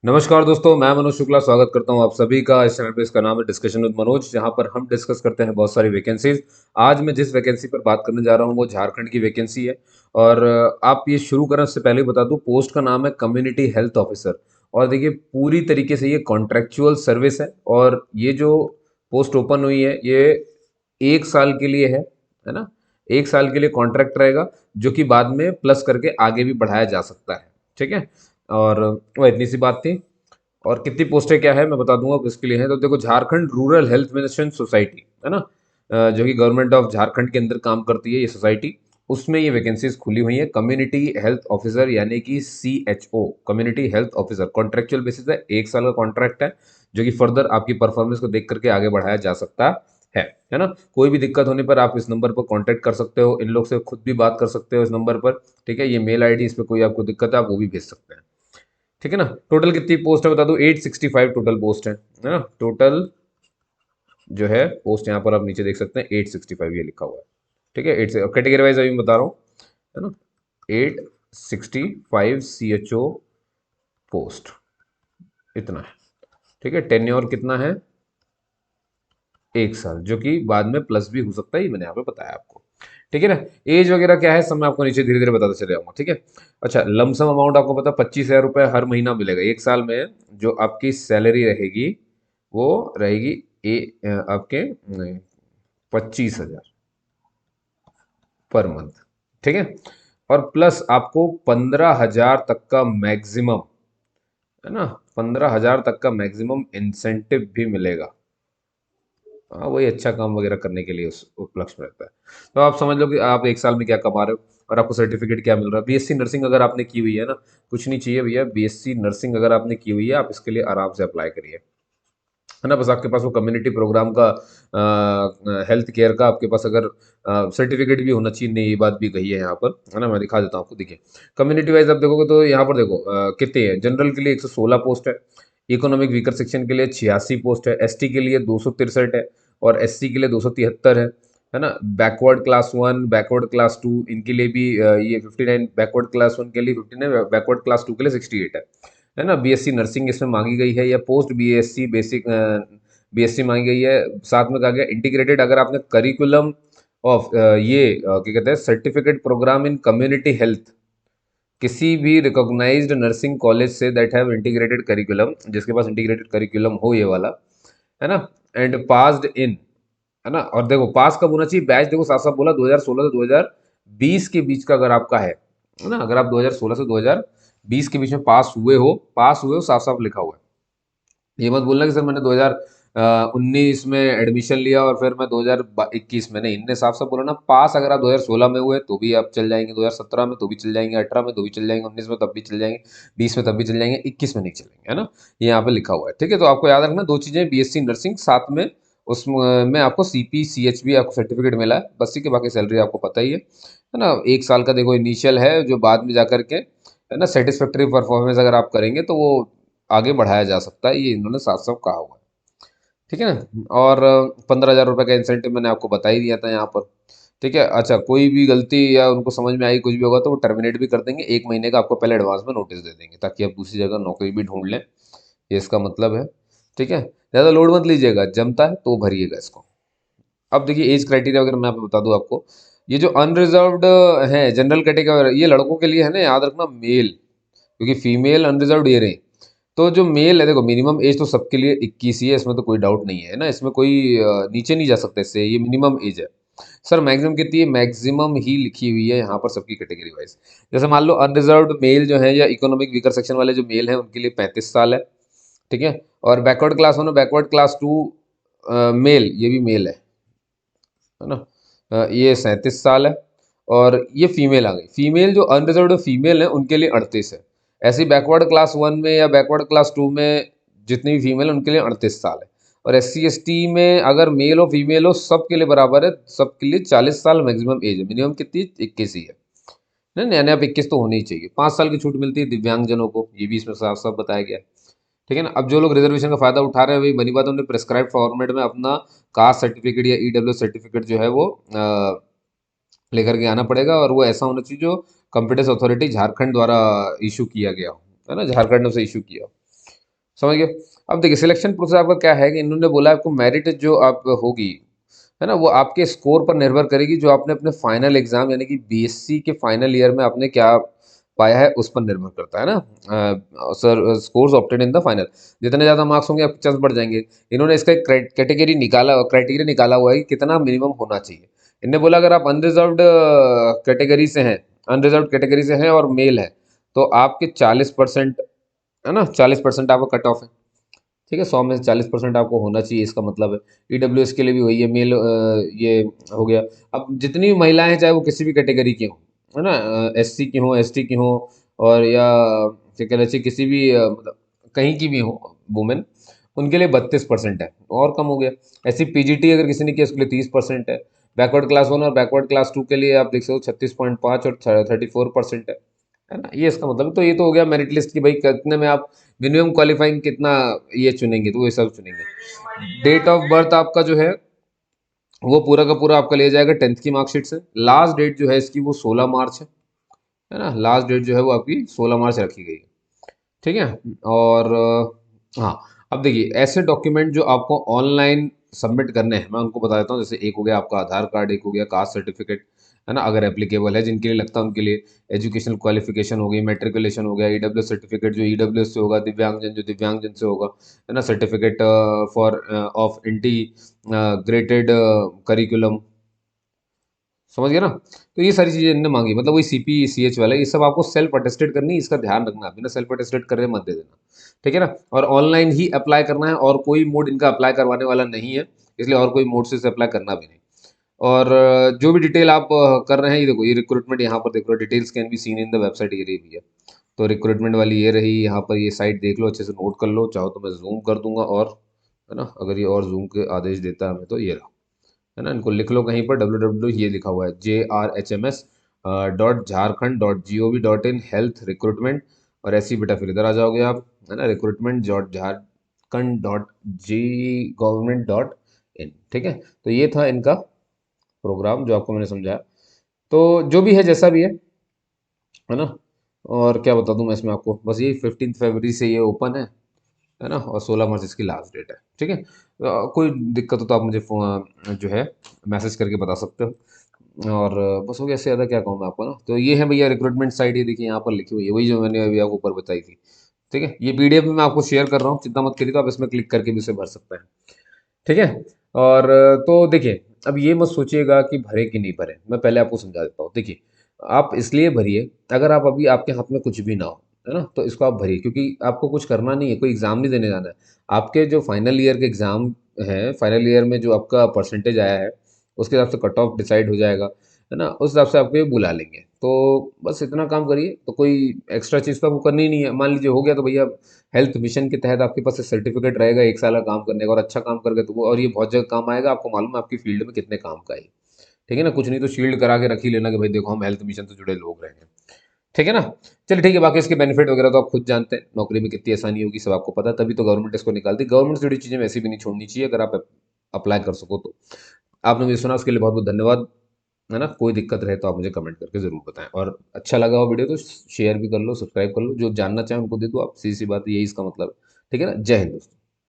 नमस्कार दोस्तों, मैं मनोज शुक्ला स्वागत करता हूं आप सभी का इस चैनल पे। इसका नाम है डिस्कशन विद मनोज, जहां पर हम डिस्कस करते हैं बहुत सारी वैकेंसीज। आज मैं जिस वैकेंसी पर बात करने जा रहा हूं वो झारखंड की वैकेंसी है। और आप ये शुरू करें उससे पहले बता दूं, पोस्ट का नाम है कम्युनिटी हेल्थ ऑफिसर। और देखिए, पूरी तरीके से ये कॉन्ट्रेक्चुअल सर्विस है। और ये जो पोस्ट ओपन हुई है ये 1 साल के लिए है ना। 1 साल के लिए कॉन्ट्रैक्ट रहेगा, जो कि बाद में प्लस करके आगे भी बढ़ाया जा सकता है। ठीक है। और वो इतनी सी बात थी। और कितनी पोस्टें क्या है मैं बता दूंगा किसके लिए है। तो देखो, Jharkhand rural health management society है ना, जो कि गवर्नमेंट ऑफ झारखंड के अंदर काम करती है ये सोसाइटी। उसमें ये वैकेंसीज खुली हुई है। कम्युनिटी हेल्थ ऑफिसर यानी कि CHO, community health officer. Contractual basis है, 1 साल का कॉन्ट्रैक्ट है, जो कि फर्दर आपकी परफॉर्मेंस को देख करके आगे बढ़ाया जा सकता है है ना। कोई भी दिक्कत होने पर आप इस नंबर पर कांटेक्ट कर सकते हो, इन लोग से खुद भी बात कर सकते हो इस नंबर पर। ठीक है, ये मेल आईडी, इस पर कोई आपको दिक्कत है आप वो भी भेज सकते हैं। ठीक है ना। टोटल कितनी पोस्ट है बता दूं, 865 टोटल पोस्ट है ना। टोटल जो है पोस्ट यहाँ पर आप नीचे देख सकते हैं 865 ये लिखा हुआ है। ठीक है, 8 से कैटेगरी वाइज अभी मैं बता रहा हूँ, है ना। 865 CHO पोस्ट, इतना है। ठीक है, टेन्योर कितना है, 1 साल, जो कि बाद में प्लस भी हो सकता है, ये मैंने यहाँ पे बताया आपको। ठीक है ना। एज वगैरह क्या है सब मैं आपको नीचे धीरे धीरे बताते चले जाऊंगा। ठीक है। अच्छा, लमसम अमाउंट आपको पता 25,000 रुपये हर महीना मिलेगा 1 साल में। जो आपकी सैलरी रहेगी वो रहेगी आपके 25,000 पर मंथ। ठीक है। और प्लस आपको 15,000 तक का मैक्सिमम, है ना, 15,000 तक का मैक्सिमम इंसेंटिव भी मिलेगा। हाँ, वही अच्छा काम वगैरह करने के लिए उस उपलक्ष्य में रहता है। तो आप समझ लो कि आप 1 साल में क्या कमा रहे हो और आपको सर्टिफिकेट क्या मिल रहा है। BSc नर्सिंग अगर आपने की हुई है ना, कुछ नहीं चाहिए भैया। BSc नर्सिंग अगर आपने की हुई है, आप इसके लिए आराम से अप्लाई करिए, है ना। बस आपके पास वो कम्युनिटी प्रोग्राम का, हेल्थ केयर का आपके पास अगर सर्टिफिकेट भी होना चाहिए। नहीं, ये बात भी कही है यहाँ पर, है ना। मैं दिखा देता हूँ आपको, देखिए। कम्युनिटी वाइज आप देखोगे तो यहाँ पर देखो कितने हैं। जनरल के लिए 116 पोस्ट है, इकोनॉमिक वीकर सेक्शन के लिए 86 पोस्ट है, ST के लिए 263 है, और SC के लिए 273 है ना। बैकवर्ड क्लास 1, बैकवर्ड क्लास 2 इनके लिए भी ये 59, बैकवर्ड क्लास 1 के लिए 59, बैकवर्ड क्लास 2 के लिए 68 है ना। BSc नर्सिंग इसमें मांगी गई है, या पोस्ट BSc बेसिक BSc मांगी गई है। साथ में कहा गया इंटीग्रेटेड, अगर आपने करिकुलम ऑफ ये क्या कहते हैं, certificate program in community health, किसी भी रिकॉग्नाइज्ड नर्सिंग कॉलेज से दैट हैव इंटीग्रेटेड करिकुलम, जिसके पास इंटीग्रेटेड करिकुलम हो ये वाला, है ना, एंड पास्ड इन, है ना। और देखो पास कब होना चाहिए, बैच देखो साफ साफ बोला 2016 से 2020 के बीच का अगर आपका है ना। अगर आप 2016 से 2020 के बीच में पास हुए हो, साफ साफ लिखा हुआ है। ये मत बोलना कि सर मैंने 2019 में एडमिशन लिया और फिर मैं 2021 में, नहीं, इनने साफ साफ बोला ना, पास अगर आप 2016 में हुए तो भी आप चल जाएंगे, 2017 में तो भी चल जाएंगे, 18 में तो भी चल जाएंगे, 19 में तब भी चल जाएंगे, 20 में तब भी चल जाएंगे, 21 में नहीं चलेंगे, है ना। ये यहाँ पे लिखा हुआ है। ठीक है, तो आपको याद रखना दो चीजें, BSc नर्सिंग, साथ में उसमें आपको CP CHB आपको सर्टिफिकेट मिला है, बस। ठीक है, बाकी सैलरी आपको पता ही है ना। 1 साल का देखो इनिशियल है, जो बाद में जाकर के, है ना, सेटिस्फैक्ट्री परफॉर्मेंस अगर आप करेंगे तो वो आगे बढ़ाया जा सकता है, ये इन्होंने साफ साफ कहा हुआ है। ठीक है ना। और 15,000 रुपये का इंसेंटिव मैंने आपको बता ही दिया था यहाँ पर। ठीक है। अच्छा, कोई भी गलती या उनको समझ में आई कुछ भी होगा तो वो टर्मिनेट भी कर देंगे, 1 महीने का आपको पहले एडवांस में नोटिस दे देंगे, ताकि आप दूसरी जगह नौकरी भी ढूंढ लें। ये इसका मतलब है। ठीक है, ज़्यादा लोड मत लीजिएगा, जमता है तो भरिएगा इसको। अब देखिए एज क्राइटेरिया वगैरह मैं आपको बता दूं आपको। ये जो अनरिजर्व्ड है जनरल कैटेगरी, ये लड़कों के लिए है ना, याद रखना मेल, क्योंकि फीमेल अनरिजर्व्ड ये रहे। तो जो मेल है देखो, मिनिमम एज तो सबके लिए 21 ही है, इसमें तो कोई डाउट नहीं है ना। इसमें कोई नीचे नहीं जा सकता इससे, ये मिनिमम एज है। सर मैक्सिमम कितनी है, मैक्सिमम ही लिखी हुई है यहाँ पर सबकी कैटेगरी वाइज। जैसे मान लो अनरिजर्व्ड मेल जो है, या इकोनॉमिक वीकर सेक्शन वाले जो मेल हैं, उनके लिए 35 साल है। ठीक है। और बैकवर्ड क्लास 1 और बैकवर्ड क्लास 2 मेल, ये भी मेल है ना। ये 37 साल है। और ये फीमेल आ गई, फीमेल जो अनरिजर्व्ड फीमेल है उनके लिए 38 है। ऐसे ही बैकवर्ड क्लास 1 में या बैकवर्ड क्लास 2 में जितनी भी फीमेल है उनके लिए 38 साल है। और SC ST में अगर मेल हो फीमेल हो सबके लिए बराबर है, सबके लिए 40 साल मैक्सिमम एज है। मिनिमम कितनी, 21 ही है। नहीं, नया नया 21 तो होनी ही चाहिए। 5 साल की छूट मिलती है दिव्यांगजनों को, ये भी इसमें साफ साफ बताया गया है। ठीक है ना। अब जो लोग रिजर्वेशन का फायदा उठा रहे हैं, वही बनी बात है, उन्हें प्रेस्क्राइब फॉर्मेट में अपना कास्ट सर्टिफिकेट या EW सर्टिफिकेट जो है वो लेकर के आना पड़ेगा। और वो ऐसा होना चाहिए जो कॉम्पिटेंस अथॉरिटी झारखंड द्वारा इशू किया गया हो, है ना, झारखंड ने उसे इशू किया हो। समझ गए। अब देखिए सिलेक्शन प्रोसेस आपका क्या है कि इन्होंने बोला आपको मेरिट जो आप होगी, है ना, वो आपके स्कोर पर निर्भर करेगी, जो आपने अपने फाइनल एग्जाम यानी कि बीएससी के फाइनल ईयर में आपने क्या पाया है उस पर निर्भर करता है ना। Sir scores obtain in the final, जितने ज़्यादा मार्क्स होंगे आपके चांस बढ़ जाएंगे। इन्होंने इसका एक कैटेगरी निकाला, क्राइटेरिया निकाला हुआ है कि कितना मिनिमम होना चाहिए। इन्होंने बोला अगर आप अनरिजर्व्ड कैटेगरी से हैं, अनरिजर्व्ड कैटेगरी से हैं और मेल है, तो आपके 40%, है ना, 40% आपका कट ऑफ है। ठीक है, 100 में से 40% आपको होना चाहिए, इसका मतलब है। ईडब्ल्यूएस के लिए भी वही है, मेल ये हो गया। अब जितनी भी महिलाएं हैं, चाहे वो किसी भी कैटेगरी की हों, है ना, एससी की हों, एसटी की हों, और या क्या कहना चाहिए किसी भी मतलब कहीं की भी हो वुमेन, उनके लिए 32% है, और कम हो गया। ऐसी पीजीटी अगर किसी ने किया उसके लिए 30% है। बैकवर्ड क्लास 1 और बैकवर्ड क्लास 2 के लिए आप देख सकते हो 36.5 और 34% है ना। ये इसका मतलब है। तो ये तो हो गया मेरिट लिस्ट की, भाई कितने में आप मिनिमम क्वालिफाइंग कितना ये चुनेंगे, तो वो सब चुनेंगे। डेट ऑफ बर्थ आपका जो है वो पूरा का पूरा आपका लिया जाएगा 10th की मार्कशीट से। लास्ट डेट जो है इसकी वो 16 मार्च है ना, लास्ट डेट जो है वो आपकी 16 मार्च रखी गई है। ठीक है। और हाँ, अब देखिए ऐसे डॉक्यूमेंट जो आपको ऑनलाइन सबमिट करने हैं, मैं उनको बता देता हूँ। जैसे एक हो गया आपका आधार कार्ड, एक हो गया कास्ट सर्टिफिकेट, है ना, अगर एप्लीकेबल है, जिनके लिए लगता है उनके लिए। एजुकेशनल क्वालिफिकेशन हो गई, मेट्रिकुलेशन हो गया, ईडब्ल्यू सर्टिफिकेट जो ईडब्ल्यू से होगा, दिव्यांगजन जो दिव्यांगजन से होगा, है ना, certificate for of integrated curriculum, समझ गए ना। तो ये सारी चीज़ें इनने मांगी, मतलब वही सीपी सीएच वाला, ये सब आपको सेल्फ अटेस्टेड करनी है, इसका ध्यान रखना, बिना सेल्फ अटेस्टेड करे मत दे देना। ठीक है ना। और ऑनलाइन ही अप्लाई करना है, और कोई मोड इनका अप्लाई करवाने वाला नहीं है, इसलिए और कोई मोड से इसे अप्लाई करना भी नहीं। और जो भी डिटेल आप कर रहे हैं, ये देखो, ये रिक्रूटमेंट यहाँ पर देख लो, details can be seen in the website, ये रही भैया। तो रिक्रूटमेंट वाली ये रही, यहाँ पर ये साइट देख लो, अच्छे से नोट कर लो, चाहो तो मैं जूम कर दूंगा, और है ना, अगर ये और जूम के आदेश देता है हमें, तो ये रहा, है ना। इनको लिख लो कहीं पर, डब्ल्यू ये लिखा हुआ है JRHMS.झारखंड.gov.in हेल्थ रिक्रूटमेंट, और ऐसे ही बेटा फिर इधर आ जाओगे आप, है ना, recruitment dot Jharkhand dot G government dot in. ठीक है। तो ये था इनका प्रोग्राम जो आपको मैंने समझाया। तो जो भी है जैसा भी है ना। और क्या बता दूं मैं इसमें आपको, बस ये 15 फरवरी से ये ओपन है ना, और 16 मार्च इसकी लास्ट डेट है। ठीक है। कोई दिक्कत हो तो आप मुझे जो है मैसेज करके बता सकते हो। और बस हो गया, इससे ज़्यादा क्या कहूँ मैं आपको ना। तो ये है भैया रिक्रूटमेंट साइट, ये देखिए यहाँ पर लिखी हुई है, वही जो मैंने अभी आपको ऊपर बताई थी। ठीक है, ये पीडीएफ में मैं आपको शेयर कर रहा हूँ, चिंता मत करिए, तो आप इसमें क्लिक करके भी इसे भर सकते हैं। ठीक है। और तो देखिए, अब ये मत सोचिएगा कि भरे कि नहीं भरे, मैं पहले आपको समझा देता हूँ। देखिए, आप इसलिए भरिए, अगर आप अभी आपके हाथ में कुछ भी ना हो, है ना, तो इसको आप भरिए, क्योंकि आपको कुछ करना नहीं है, कोई एग्ज़ाम नहीं देने जाना है। आपके जो फाइनल ईयर के एग्ज़ाम हैं, फाइनल ईयर में जो आपका परसेंटेज आया है, उसके हिसाब से कट ऑफ डिसाइड हो जाएगा, है ना, उस हिसाब से आपको ये बुला लेंगे। तो बस इतना काम करिए, तो कोई एक्स्ट्रा चीज़ तो आपको करनी ही नहीं है। मान लीजिए हो गया, तो भैया हेल्थ मिशन के तहत आपके पास सर्टिफिकेट रहेगा 1 साल का काम करने का, और अच्छा काम करके तो वो, और ये बहुत जगह काम आएगा, आपको मालूम है आपकी फील्ड में कितने काम का है। ठीक है ना, कुछ नहीं तो शील्ड करा के रख ही लेना कि भाई देखो हम हेल्थ मिशन से जुड़े लोग रहे हैं। ठीक है ना। चलिए ठीक है, बाकी इसके बेनिफिट वगैरह तो आप खुद जानते हैं, नौकरी में कितनी आसानी होगी सब आपको पता है, तभी तो गवर्नमेंट इसको निकालती है। गवर्नमेंट से जुड़ी चीज़ें वैसे भी नहीं छोड़नी चाहिए, अगर आप अप्लाई कर सको तो। आपने मुझे सुना उसके लिए बहुत बहुत धन्यवाद, है ना। कोई दिक्कत रहे तो आप मुझे कमेंट करके ज़रूर बताएं, और अच्छा लगा हो वीडियो तो शेयर भी कर लो, सब्सक्राइब कर लो, जो जानना चाहें उनको दे दो आप, सीधी सी बात है, यही इसका मतलब है। ठीक है ना। जय हिंद दोस्तों।